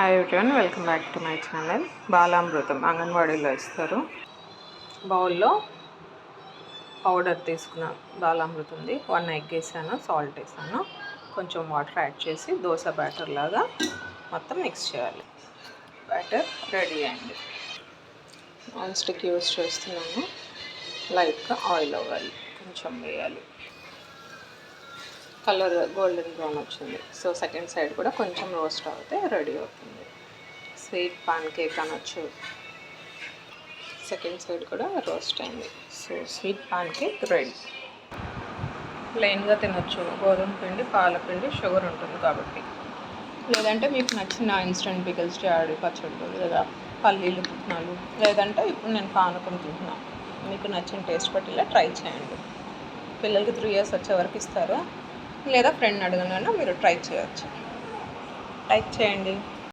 Hi everyone, welcome back to my channel. Balamrutham అంగన్వాడీలో ఇస్తారు. బౌల్లో పౌడర్ తీసుకున్నాను. బాలామృతంది 1 ఎగ్ వేసాను, సాల్ట్ వేసాను, కొంచెం వాటర్ యాడ్ చేసి దోశ బ్యాటర్ లాగా మొత్తం మిక్స్ చేయాలి. బ్యాటర్ రెడీ అయింది. నాన్ స్టిక్ యూస్ చేస్తున్నాను. లైట్గా ఆయిల్ అవ్వాలి, కొంచెం వేయాలి. కలర్ గోల్డెన్ బ్రౌన్ వచ్చింది. సో సెకండ్ సైడ్ కూడా కొంచెం రోస్ట్ అవుతే రెడీ అవుతుంది. స్వీట్ పాన్ కేక్ అనొచ్చు. సెకండ్ సైడ్ కూడా రోస్ట్ అయింది. So sweet pan cake ready. ప్లెయిన్గా తినొచ్చు. గోధుమ పిండి, పాలపిండి, షుగర్ ఉంటుంది కాబట్టి. లేదంటే మీకు నచ్చిన ఇన్స్టెంట్ పికిల్స్ చేయాలి, పచ్చళ్ళు లేదా పల్లీలు, పుట్నాలు, లేదంటే ఇప్పుడు నేను పానకం తింటున్నాను. మీకు నచ్చిన టేస్ట్ పట్టిలా ట్రై చేయండి. పిల్లలకి 3 years వచ్చే వరకు ఇస్తారు. లేదా ఫ్రెండ్ అడగనైనా మీరు ట్రై చేయొచ్చు. లైక్ చేయండి.